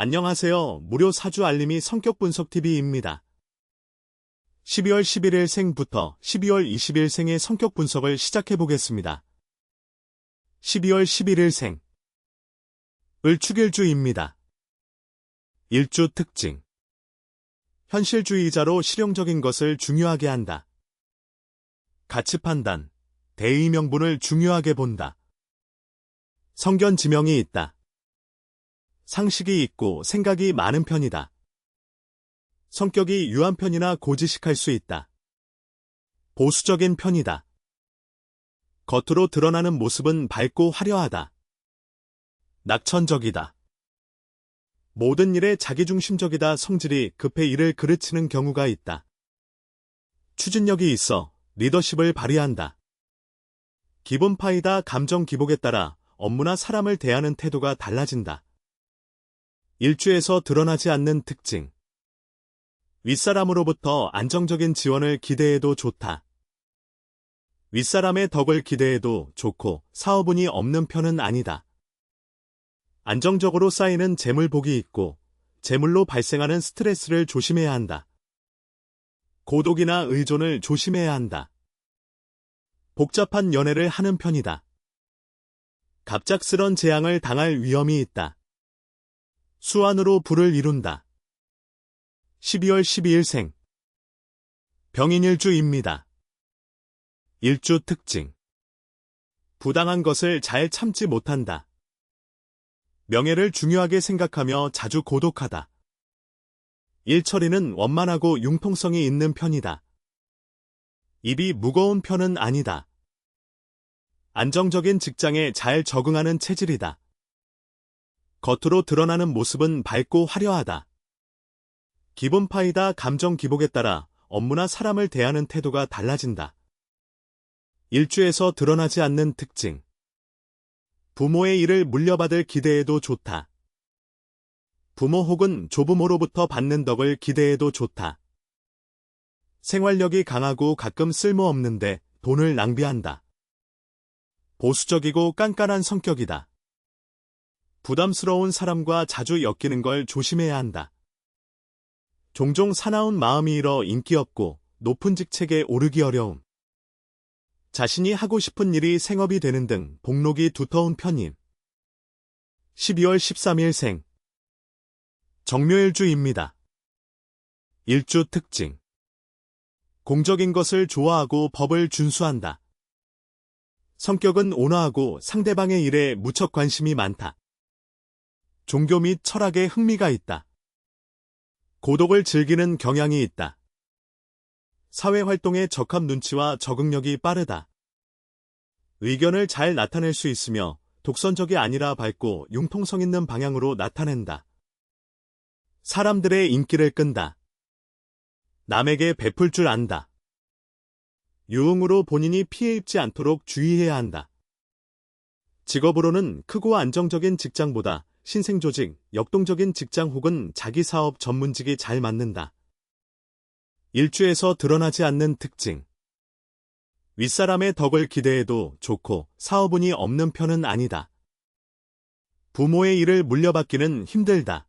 안녕하세요. 무료 사주 알림이 성격분석TV입니다. 12월 11일생부터 12월 20일생의 성격 분석을 시작해 보겠습니다. 12월 11일생 을축일주입니다. 일주 특징 현실주의자로 실용적인 것을 중요하게 한다. 가치 판단, 대의 명분을 중요하게 본다. 성견 지명이 있다. 상식이 있고 생각이 많은 편이다. 성격이 유한 편이나 고지식할 수 있다. 보수적인 편이다. 겉으로 드러나는 모습은 밝고 화려하다. 낙천적이다. 모든 일에 자기중심적이다. 성질이 급해 일을 그르치는 경우가 있다. 추진력이 있어 리더십을 발휘한다. 기본파이다. 감정 기복에 따라 업무나 사람을 대하는 태도가 달라진다. 일주에서 드러나지 않는 특징 윗사람으로부터 안정적인 지원을 기대해도 좋다. 윗사람의 덕을 기대해도 좋고 사업운이 없는 편은 아니다. 안정적으로 쌓이는 재물복이 있고 재물로 발생하는 스트레스를 조심해야 한다. 고독이나 의존을 조심해야 한다. 복잡한 연애를 하는 편이다. 갑작스런 재앙을 당할 위험이 있다. 수완으로 부를 이룬다. 12월 12일생 병인일주입니다. 일주 특징 부당한 것을 잘 참지 못한다. 명예를 중요하게 생각하며 자주 고독하다. 일처리는 원만하고 융통성이 있는 편이다. 입이 무거운 편은 아니다. 안정적인 직장에 잘 적응하는 체질이다. 겉으로 드러나는 모습은 밝고 화려하다. 기본파이다. 감정 기복에 따라 업무나 사람을 대하는 태도가 달라진다. 일주에서 드러나지 않는 특징 부모의 일을 물려받을 기대해도 좋다. 부모 혹은 조부모로부터 받는 덕을 기대해도 좋다. 생활력이 강하고 가끔 쓸모없는데 돈을 낭비한다. 보수적이고 깐깐한 성격이다. 부담스러운 사람과 자주 엮이는 걸 조심해야 한다. 종종 사나운 마음이 일어 인기 없고 높은 직책에 오르기 어려움. 자신이 하고 싶은 일이 생업이 되는 등 복록이 두터운 편임. 12월 13일생 정묘일주입니다. 일주 특징 공적인 것을 좋아하고 법을 준수한다. 성격은 온화하고 상대방의 일에 무척 관심이 많다. 종교 및 철학에 흥미가 있다. 고독을 즐기는 경향이 있다. 사회활동에 적합 눈치와 적응력이 빠르다. 의견을 잘 나타낼 수 있으며 독선적이 아니라 밝고 융통성 있는 방향으로 나타낸다. 사람들의 인기를 끈다. 남에게 베풀 줄 안다. 유흥으로 본인이 피해 입지 않도록 주의해야 한다. 직업으로는 크고 안정적인 직장보다 신생조직, 역동적인 직장 혹은 자기 사업 전문직이 잘 맞는다. 일주에서 드러나지 않는 특징 윗사람의 덕을 기대해도 좋고 사업운이 없는 편은 아니다. 부모의 일을 물려받기는 힘들다.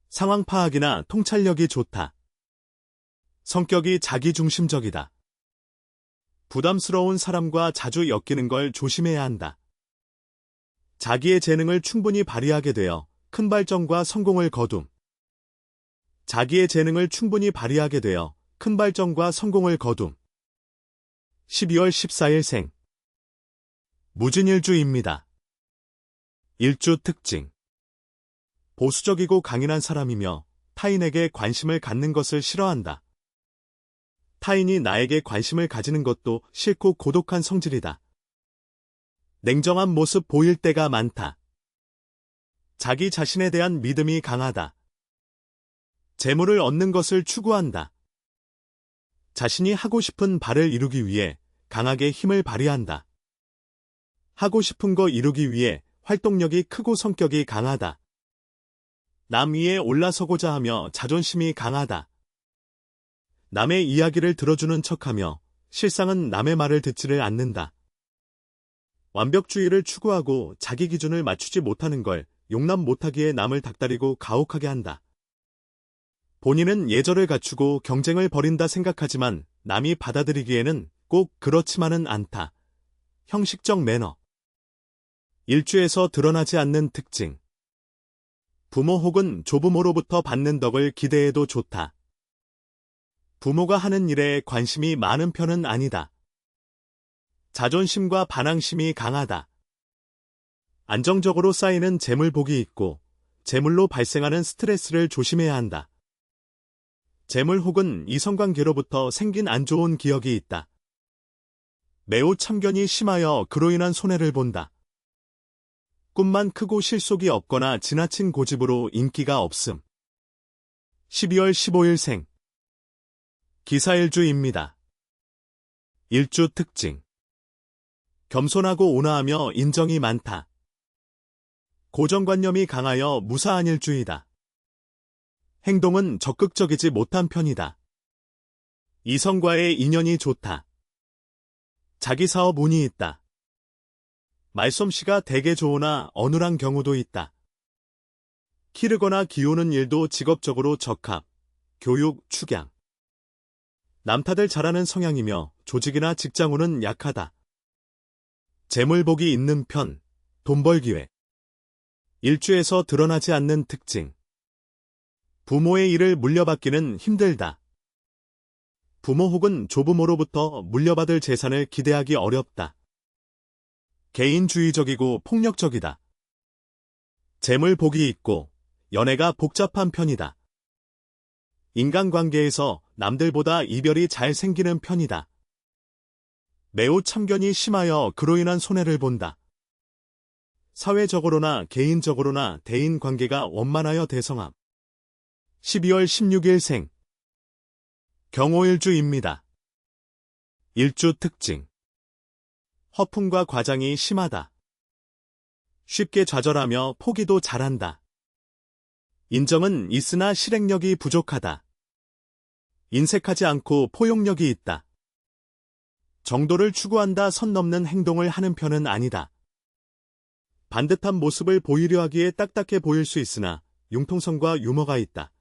상황 파악이나 통찰력이 좋다. 성격이 자기중심적이다. 부담스러운 사람과 자주 엮이는 걸 조심해야 한다. 자기의 재능을 충분히 발휘하게 되어 큰 발전과 성공을 거둠. 자기의 재능을 충분히 발휘하게 되어 큰 발전과 성공을 거둠. 12월 14일생 무진일주입니다. 일주 특징 보수적이고 강인한 사람이며 타인에게 관심을 갖는 것을 싫어한다. 타인이 나에게 관심을 가지는 것도 싫고 고독한 성질이다. 냉정한 모습 보일 때가 많다. 자기 자신에 대한 믿음이 강하다. 재물을 얻는 것을 추구한다. 자신이 하고 싶은 바를 이루기 위해 강하게 힘을 발휘한다. 하고 싶은 거 이루기 위해 활동력이 크고 성격이 강하다. 남 위에 올라서고자 하며 자존심이 강하다. 남의 이야기를 들어주는 척하며 실상은 남의 말을 듣지를 않는다. 완벽주의를 추구하고 자기 기준을 맞추지 못하는 걸 용납 못하기에 남을 닥달이고 가혹하게 한다. 본인은 예절을 갖추고 경쟁을 벌인다 생각하지만 남이 받아들이기에는 꼭 그렇지만은 않다. 형식적 매너. 일주에서 드러나지 않는 특징. 부모 혹은 조부모로부터 받는 덕을 기대해도 좋다. 부모가 하는 일에 관심이 많은 편은 아니다. 자존심과 반항심이 강하다. 안정적으로 쌓이는 재물복이 있고 재물로 발생하는 스트레스를 조심해야 한다. 재물 혹은 이성관계로부터 생긴 안 좋은 기억이 있다. 매우 참견이 심하여 그로 인한 손해를 본다. 꿈만 크고 실속이 없거나 지나친 고집으로 인기가 없음. 12월 15일생. 기사일주입니다. 일주 특징. 겸손하고 온화하며 인정이 많다. 고정관념이 강하여 무사한 일주이다. 행동은 적극적이지 못한 편이다. 이성과의 인연이 좋다. 자기 사업 운이 있다. 말솜씨가 되게 좋으나 어눌한 경우도 있다. 기르거나 기우는 일도 직업적으로 적합, 교육, 축양. 남 탓을 잘하는 성향이며 조직이나 직장운은 약하다. 재물복이 있는 편, 돈벌 기회. 일주에서 드러나지 않는 특징. 부모의 일을 물려받기는 힘들다. 부모 혹은 조부모로부터 물려받을 재산을 기대하기 어렵다. 개인주의적이고 폭력적이다. 재물복이 있고 연애가 복잡한 편이다. 인간관계에서 남들보다 이별이 잘 생기는 편이다. 매우 참견이 심하여 그로 인한 손해를 본다. 사회적으로나 개인적으로나 대인관계가 원만하여 대성함. 12월 16일생. 경호일주입니다. 일주 특징. 허풍과 과장이 심하다. 쉽게 좌절하며 포기도 잘한다. 인정은 있으나 실행력이 부족하다. 인색하지 않고 포용력이 있다. 정도를 추구한다 선 넘는 행동을 하는 편은 아니다. 반듯한 모습을 보이려 하기에 딱딱해 보일 수 있으나 융통성과 유머가 있다.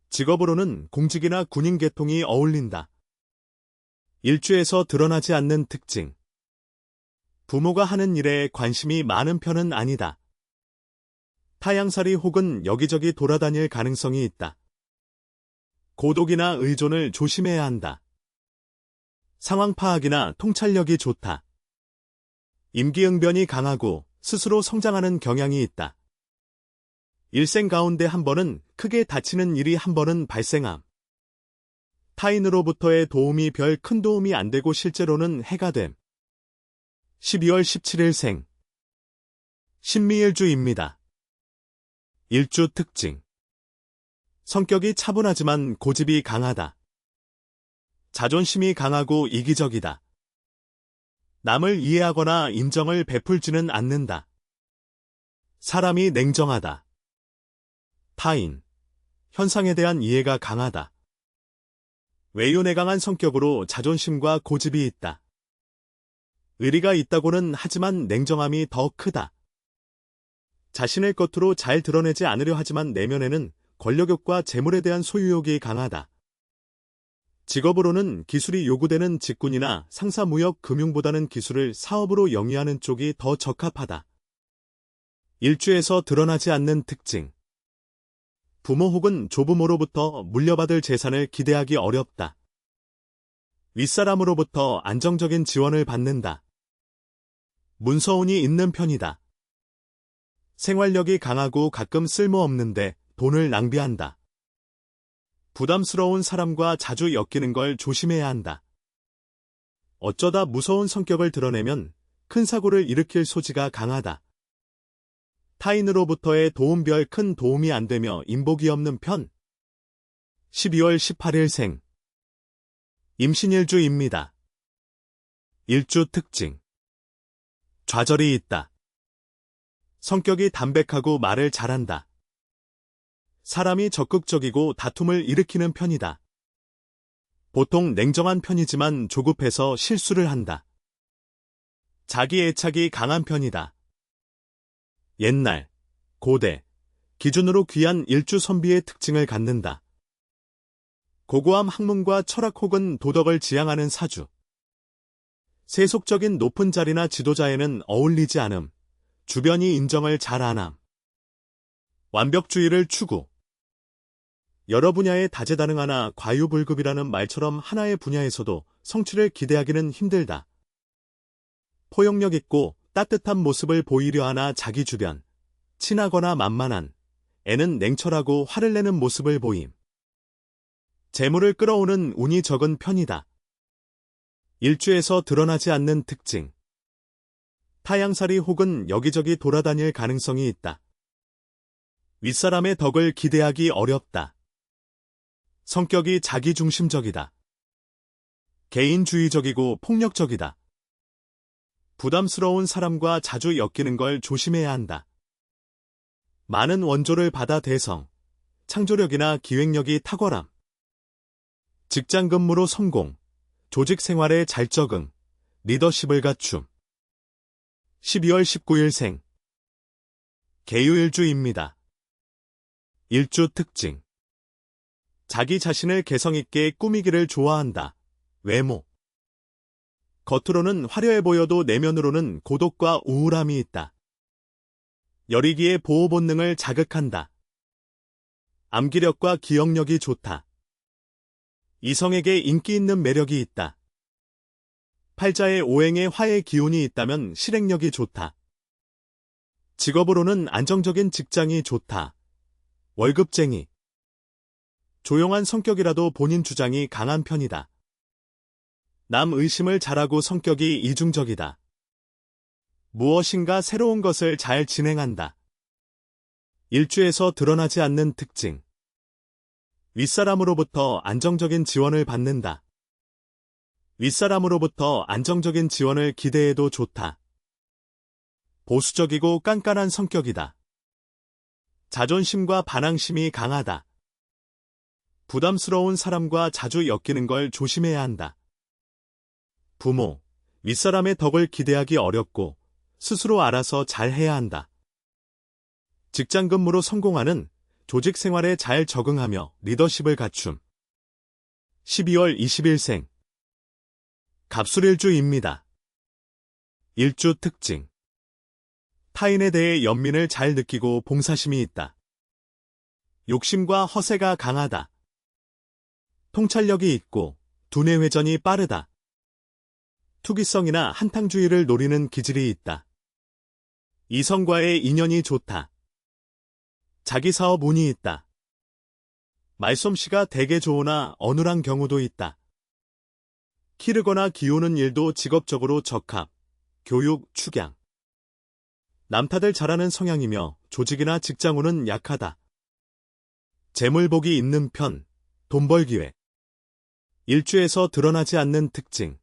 직업으로는 공직이나 군인 계통이 어울린다. 일주에서 드러나지 않는 특징. 부모가 하는 일에 관심이 많은 편은 아니다. 타향살이 혹은 여기저기 돌아다닐 가능성이 있다. 고독이나 의존을 조심해야 한다. 상황 파악이나 통찰력이 좋다. 임기응변이 강하고 스스로 성장하는 경향이 있다. 일생 가운데 한 번은 크게 다치는 일이 한 번은 발생함. 타인으로부터의 도움이 별 큰 도움이 안 되고 실제로는 해가 됨. 12월 17일생. 신미일주입니다. 일주 특징. 성격이 차분하지만 고집이 강하다. 자존심이 강하고 이기적이다. 남을 이해하거나 인정을 베풀지는 않는다. 사람이 냉정하다. 타인, 현상에 대한 이해가 강하다. 외연에 강한 성격으로 자존심과 고집이 있다. 의리가 있다고는 하지만 냉정함이 더 크다. 자신을 겉으로 잘 드러내지 않으려 하지만 내면에는 권력욕과 재물에 대한 소유욕이 강하다. 직업으로는 기술이 요구되는 직군이나 상사무역 금융보다는 기술을 사업으로 영위하는 쪽이 더 적합하다. 일주에서 드러나지 않는 특징. 부모 혹은 조부모로부터 물려받을 재산을 기대하기 어렵다. 윗사람으로부터 안정적인 지원을 받는다. 문서운이 있는 편이다. 생활력이 강하고 가끔 쓸모없는데 돈을 낭비한다. 부담스러운 사람과 자주 엮이는 걸 조심해야 한다. 어쩌다 무서운 성격을 드러내면 큰 사고를 일으킬 소지가 강하다. 타인으로부터의 도움별 큰 도움이 안 되며 인복이 없는 편. 12월 18일생. 임신일주입니다. 일주 특징. 좌절이 있다. 성격이 담백하고 말을 잘한다. 사람이 적극적이고 다툼을 일으키는 편이다. 보통 냉정한 편이지만 조급해서 실수를 한다. 자기 애착이 강한 편이다. 옛날, 고대, 기준으로 귀한 일주 선비의 특징을 갖는다. 고고함 학문과 철학 혹은 도덕을 지향하는 사주. 세속적인 높은 자리나 지도자에는 어울리지 않음. 주변이 인정을 잘 안 함. 완벽주의를 추구. 여러 분야에 다재다능하나 과유불급이라는 말처럼 하나의 분야에서도 성취를 기대하기는 힘들다. 포용력 있고 따뜻한 모습을 보이려 하나 자기 주변, 친하거나 만만한, 애는 냉철하고 화를 내는 모습을 보임. 재물을 끌어오는 운이 적은 편이다. 일주에서 드러나지 않는 특징. 타양살이 혹은 여기저기 돌아다닐 가능성이 있다. 윗사람의 덕을 기대하기 어렵다. 성격이 자기중심적이다. 개인주의적이고 폭력적이다. 부담스러운 사람과 자주 엮이는 걸 조심해야 한다. 많은 원조를 받아 대성, 창조력이나 기획력이 탁월함. 직장 근무로 성공, 조직 생활에 잘 적응, 리더십을 갖춤. 12월 19일생. 개유일주입니다. 일주 특징. 자기 자신을 개성있게 꾸미기를 좋아한다. 외모. 겉으로는 화려해 보여도 내면으로는 고독과 우울함이 있다. 여리기의 보호 본능을 자극한다. 암기력과 기억력이 좋다. 이성에게 인기 있는 매력이 있다. 팔자에 오행의 화의 기운이 있다면 실행력이 좋다. 직업으로는 안정적인 직장이 좋다. 월급쟁이. 조용한 성격이라도 본인 주장이 강한 편이다. 남 의심을 잘하고 성격이 이중적이다. 무엇인가 새로운 것을 잘 진행한다. 일주에서 드러나지 않는 특징. 윗사람으로부터 안정적인 지원을 받는다. 윗사람으로부터 안정적인 지원을 기대해도 좋다. 보수적이고 깐깐한 성격이다. 자존심과 반항심이 강하다. 부담스러운 사람과 자주 엮이는 걸 조심해야 한다. 부모, 윗사람의 덕을 기대하기 어렵고 스스로 알아서 잘 해야 한다. 직장 근무로 성공하는, 조직 생활에 잘 적응하며 리더십을 갖춤. 12월 20일생. 갑술일주입니다. 일주 특징. 타인에 대해 연민을 잘 느끼고 봉사심이 있다. 욕심과 허세가 강하다. 통찰력이 있고 두뇌 회전이 빠르다. 투기성이나 한탕주의를 노리는 기질이 있다. 이성과의 인연이 좋다. 자기 사업 운이 있다. 말솜씨가 되게 좋으나 어눌한 경우도 있다. 기르거나 기우는 일도 직업적으로 적합, 교육, 축양. 남탓을 잘하는 성향이며 조직이나 직장운은 약하다. 재물복이 있는 편, 돈벌 기회. 일주에서 드러나지 않는 특징.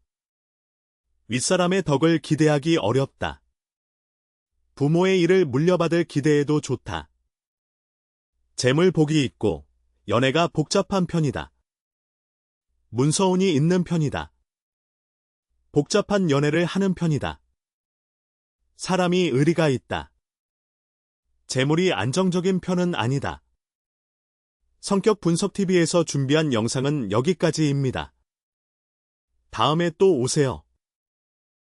윗사람의 덕을 기대하기 어렵다. 부모의 일을 물려받을 기대해도 좋다. 재물복이 있고 연애가 복잡한 편이다. 문서운이 있는 편이다. 복잡한 연애를 하는 편이다. 사람이 의리가 있다. 재물이 안정적인 편은 아니다. 성격 분석TV에서 준비한 영상은 여기까지입니다. 다음에 또 오세요.